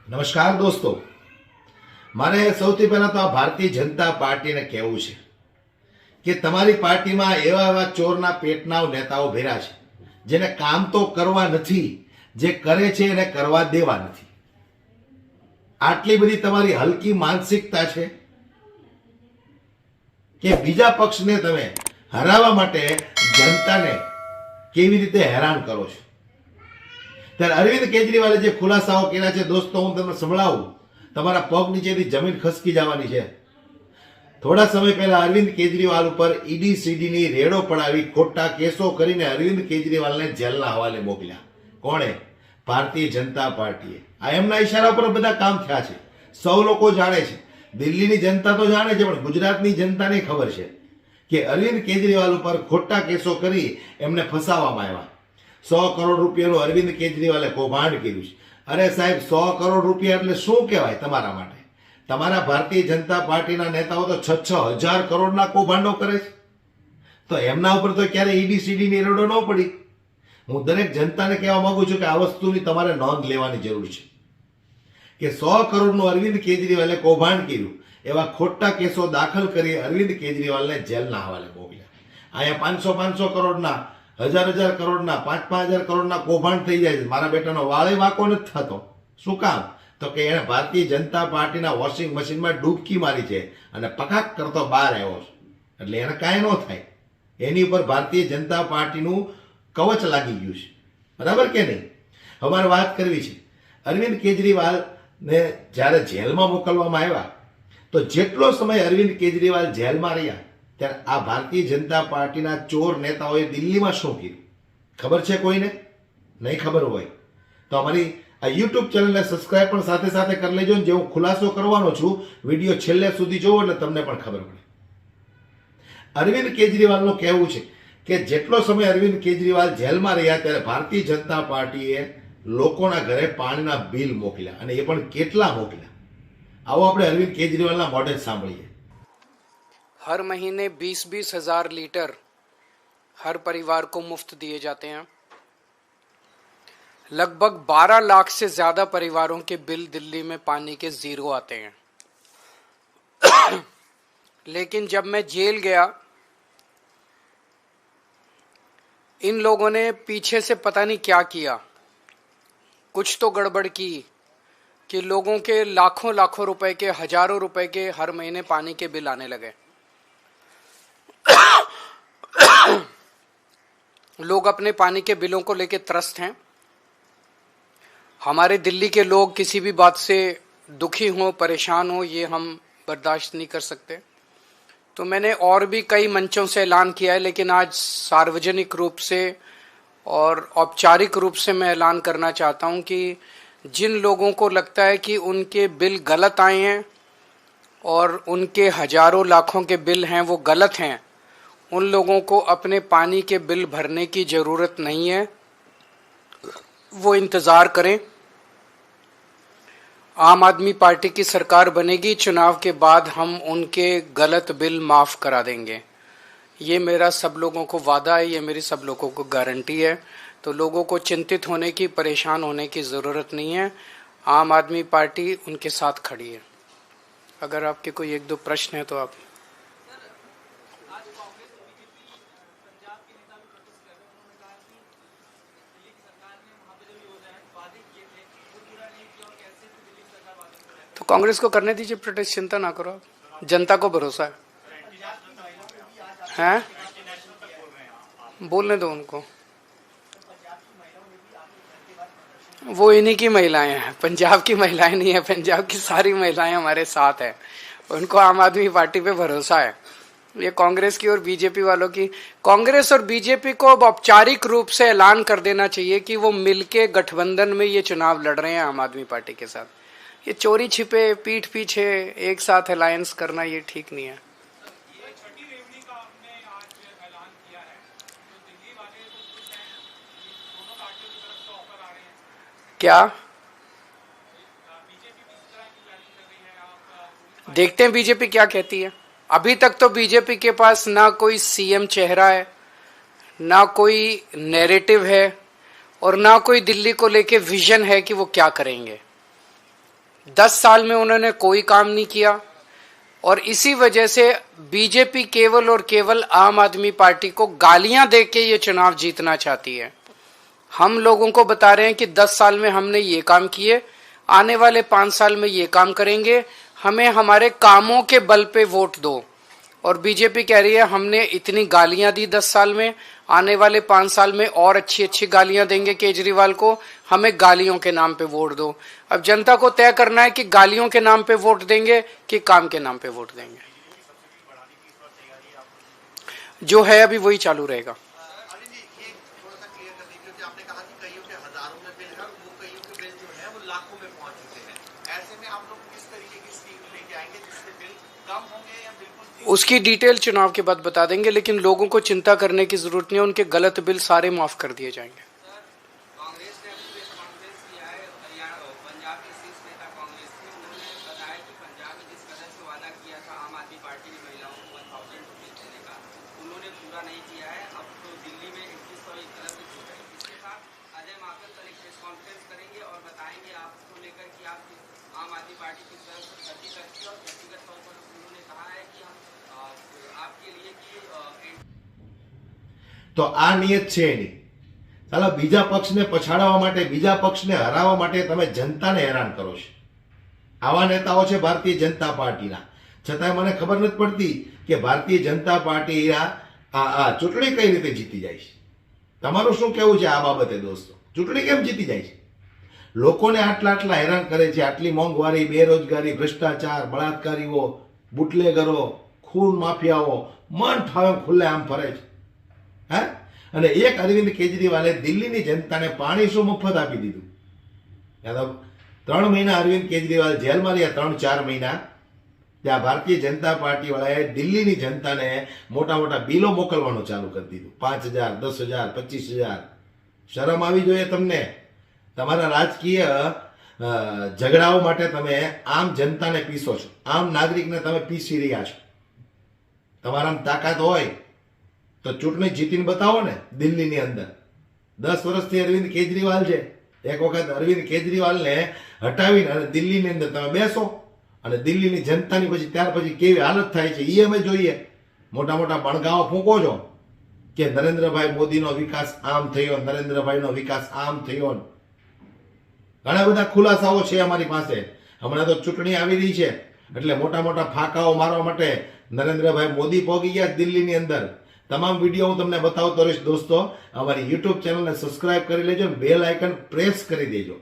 નમસ્કાર દોસ્તો, મારે સૌથી પહેલા તો આ ભારતીય જનતા પાર્ટીને કહેવું છે કે તમારી પાર્ટીમાં એવા એવા ચોરના પેટના નેતાઓ ભેરા છે જેને કામ તો કરવા નથી, જે કરે છે એને કરવા દેવા નથી. આટલી બધી તમારી હલકી માનસિકતા છે કે બીજા પક્ષને તમે હરાવવા માટે જનતાને કેવી રીતે હેરાન કરો છો. ત્યારે અરવિંદ કેજરીવાલે જે ખુલાસાઓ કર્યા છે દોસ્તો, હું તમને સંભળાવું, તમારા પગ નીચેથી જમીન ખસકી જવાની છે. થોડા સમય પહેલા અરવિંદ કેજરીવાલ ઉપર ઈડી સીડીની રેડો પડાવી ખોટા કેસો કરીને અરવિંદ કેજરીવાલને જેલના હવાલે મોકલ્યા. કોણે? ભારતીય જનતા પાર્ટીએ. આ એમના ઈશારા પર બધા કામ થયા છે. સૌ લોકો જાણે છે, દિલ્હીની જનતા તો જાણે છે, પણ ગુજરાતની જનતાને ખબર છે કે અરવિંદ કેજરીવાલ ઉપર ખોટા કેસો કરી એમને ફસાવવામાં આવ્યા. 100 કરોડ રૂપિયાનું અરવિંદ કેજરીવાલે કૌભાંડ કર્યું છે. અરે સાહેબ, 100 કરોડ રૂપિયા એટલે શું કહેવાય તમારા માટે? તમારા ભારતીય જનતા પાર્ટીના નેતાઓ તો 6,000 કરોડના કૌભાંડો કરે છે, તો એમના ઉપર તો ક્યારે ઈડી સીડીની રેડો ન પડી. હું દરેક જનતાને કહેવા માંગુ છું કે આ વસ્તુની તમારે નોંધ લેવાની જરૂર છે કે 100 કરોડનું અરવિંદ કેજરીવાલે કૌભાંડ કર્યું, એવા ખોટા કેસો દાખલ કરી અરવિંદ કેજરીવાલને જેલના હવાલે મોકલ્યા. અહીંયા 500 કરોડના, 1000 કરોડના, 5,000 કરોડના કૌભાંડ થઈ જાય છે. મારા બેટાનો વાળે વાંકો નથી થતો. શું કામ? તો કે એણે ભારતીય જનતા પાર્ટીના વોશિંગ મશીનમાં ડૂબકી મારી છે અને પકાક કરતો બહાર આવ્યો છે, એટલે એને કાંઈ ન થાય. એની ઉપર ભારતીય જનતા પાર્ટીનું કવચ લાગી ગયું છે. બરાબર કે નહીં? અમારે વાત કરવી છે અરવિંદ કેજરીવાલને જ્યારે જેલમાં મોકલવામાં આવ્યા, તો જેટલો સમય અરવિંદ કેજરીવાલ જેલમાં રહ્યા ત્યારે આ ભારતીય જનતા પાર્ટીના ચોર નેતાઓએ દિલ્હીમાં શું કર્યું ખબર છે કોઈને? નહીં ખબર હોય તો અમારી આ યુટ્યુબ ચેનલને સબસ્ક્રાઈબ પણ સાથે સાથે કરી લેજો. જે હું ખુલાસો કરવાનો છું, વિડીયો છેલ્લે સુધી જોવો એટલે તમને પણ ખબર પડે. અરવિંદ કેજરીવાલનું કહેવું છે કે જેટલો સમય અરવિંદ કેજરીવાલ જેલમાં રહ્યા ત્યારે ભારતીય જનતા પાર્ટીએ લોકોના ઘરે પાણીના બિલ મોકલ્યા, અને એ પણ કેટલા મોકલ્યા. આવો આપણે અરવિંદ કેજરીવાલના મોઢે જ સાંભળીએ. हर महीने 20-20 हजार लीटर हर परिवार को मुफ्त दिए जाते हैं. लगभग 12 लाख से ज्यादा परिवारों के बिल दिल्ली में पानी के जीरो आते हैं. लेकिन जब मैं जेल गया, इन लोगों ने पीछे से पता नहीं क्या किया, कुछ तो गड़बड़ की कि लोगों के लाखों लाखों रुपए के, हजारों रुपए के हर महीने पानी के बिल आने लगे. लोग अपने पानी के बिलों को लेकर त्रस्त हैं. हमारे दिल्ली के लोग किसी भी बात से दुखी हो, परेशान हो, ये हम बर्दाश्त नहीं कर सकते. तो मैंने और भी कई मंचों से ऐलान किया है, लेकिन आज सार्वजनिक रूप से और औपचारिक रूप से मैं ऐलान करना चाहता हूं कि जिन लोगों को लगता है कि उनके बिल गलत आए हैं और उनके हजारों लाखों के बिल हैं वो गलत हैं, उन लोगों को अपने पानी के बिल भरने की ज़रूरत नहीं है. वो इंतज़ार करें. आम आदमी पार्टी की सरकार बनेगी, चुनाव के बाद हम उनके गलत बिल माफ़ करा देंगे. ये मेरा सब लोगों को वादा है, ये मेरी सब लोगों को गारंटी है. तो लोगों को चिंतित होने की, परेशान होने की ज़रूरत नहीं है. आम आदमी पार्टी उनके साथ खड़ी है. अगर आपके कोई एक दो प्रश्न है तो आप. तो कांग्रेस को करने दीजिए प्रोटेस्ट, चिंता ना करो आप. जनता को भरोसा है. हैं? बोलने दो उनको. वो इन्हीं की महिलाएं हैं, पंजाब की महिलाएं नहीं है. पंजाब की सारी महिलाएं हमारे साथ हैं. उनको आम आदमी पार्टी पे भरोसा है. ये कांग्रेस की और बीजेपी वालों की, कांग्रेस और बीजेपी को अब औपचारिक रूप से ऐलान कर देना चाहिए कि वो मिलके गठबंधन में ये चुनाव लड़ रहे हैं आम आदमी पार्टी के साथ. ये चोरी छिपे, पीठ पीछे एक साथ अलायंस करना, ये ठीक नहीं है. क्या देखते हैं बीजेपी क्या कहती है. अभी तक तो बीजेपी के पास ना कोई सीएम चेहरा है, ना कोई नैरेटिव है, और ना कोई दिल्ली को लेके विजन है कि वो क्या करेंगे. 10 साल में उन्होंने कोई काम नहीं किया और इसी वजह से बीजेपी केवल और केवल आम आदमी पार्टी को गालियां देके ये चुनाव जीतना चाहती है। हम लोगों को बता रहे हैं कि 10 साल में हमने ये काम किए, आने वाले 5 साल में ये काम करेंगे, हमें हमारे कामों के बल पे वोट दो। और बीजेपी कह रही है हमने इतनी गालियां दी 10 साल में, आने वाले 5 साल में और अच्छी अच्छी गालियां देंगे केजरीवाल को, हमें गालियों के नाम पे वोट दो। अब जनता को तय करना है कि गालियों के नाम पे वोट देंगे कि काम के नाम पे वोट देंगे। जो है अभी वही चालू रहेगा। उसकी डिटेल चुनाव के बाद बता देंगे, लेकिन लोगों को चिंता करने की जरूरत नहीं है, उनके गलत बिल सारे माफ कर दिए जाएंगे। कांग्रेस ने प्रेस कॉन्फ्रेंस किया है हरियाणा पंजाब के शीर्ष नेता कांग्रेस के, उन्होंने बताया कि पंजाब में जिस कदर से वादा किया था आम आदमी पार्टी ने महिलाओं को 1000 रुपये देने का, उन्होंने पूरा नहीं किया है। अब तो दिल्ली में 2100 एक तरफ से छूट है। इसके साथ अजय माकन कल एक प्रेस कॉन्फ्रेंस करेंगे और बताएंगे आपको लेकर कि आप आम आदमी पार्टी किस तरह से खर्ची करती है। और व्यक्तिगत तौर पर उन्होंने कहा है कि हम आपके लिए कि તો આ નિયત છે એની। ચાલો બીજા પક્ષને પછાડવા માટે, બીજા પક્ષને હરાવવા માટે તમે જનતાને હેરાન કરો છો। આવા નેતાઓ છે ભારતીય જનતા પાર્ટીના, છતાંય મને ખબર નથી પડતી કે ભારતીય જનતા પાર્ટીના આ ચૂંટણી કઈ રીતે જીતી જાય છે। તમારું શું કહેવું છે આ બાબતે દોસ્તો? ચૂંટણી કેમ જીતી જાય છે? લોકોને આટલા આટલા હેરાન કરે છે, આટલી મોંઘવારી, બેરોજગારી, ભ્રષ્ટાચાર, બળાત્કારીઓ, બુટલેગરો, ખૂન માફિયાઓ મન ફાવે ખુલ્લે આમ ફરે છે। હે? અને એક અરવિંદ કેજરીવાલે દિલ્હીની જનતાને પાણી શું મફત આપી દીધું? 3 મહિના અરવિંદ કેજરીવાલ જેલમાં રહ્યા, 3-4 મહિના, ત્યાં ભારતીય જનતા પાર્ટી વાળાએ દિલ્હીની જનતાને મોટા મોટા બિલો મોકલવાનું ચાલુ કરી દીધું, 5000, 10,000, 25,000। શરમ આવી જોઈએ તમને? તમારા રાજકીય ઝઘડાઓ માટે તમે આમ જનતાને પીસો છો, આમ નાગરિકને તમે પીસી રહ્યા છો। તમારામાં તાકાત હોય તો ચૂંટણી જીતીને બતાવો ને। દિલ્હીની અંદર 10 વર્ષથી અરવિંદ કેજરીવાલ છે, એક વખત અરવિંદ કેજરીવાલને હટાવીને અને દિલ્હીની અંદર તમે બેસો અને દિલ્હીની જનતાની પછી ત્યાર પછી કેવી હાલત થાય છે એ અમે જોઈએ। મોટા મોટા બણગાઓ ફૂંકો છો કે નરેન્દ્રભાઈ મોદીનો વિકાસ આમ થયો, નરેન્દ્રભાઈનો વિકાસ આમ થયો। ઘણા બધા ખુલાસાઓ છે અમારી પાસે। હમણાં તો ચૂંટણી આવી રહી છે એટલે મોટા મોટા ફાંકાઓ મારવા માટે નરેન્દ્રભાઈ મોદી પહોંચી ગયા દિલ્હીની અંદર। તમામ વિડીયો હું તમને બતાવતો રહીશ દોસ્તો। અમારી યુટ્યુબ ચેનલને સબસ્ક્રાઇબ કરી લેજો, બેલ આઇકન પ્રેસ કરી દેજો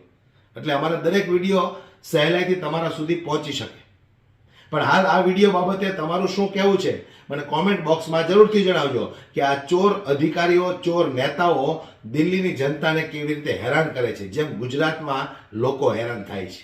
એટલે અમારા દરેક વિડીયો સહેલાઈથી તમારા સુધી પહોંચી શકે। પણ હાલ આ વિડીયો બાબતે તમારું શું કહેવું છે મને કોમેન્ટ બોક્સમાં જરૂરથી જણાવજો કે આ ચોર અધિકારીઓ, ચોર નેતાઓ દિલ્હીની જનતાને કેવી રીતે હેરાન કરે છે, જેમ ગુજરાતમાં લોકો હેરાન થાય છે।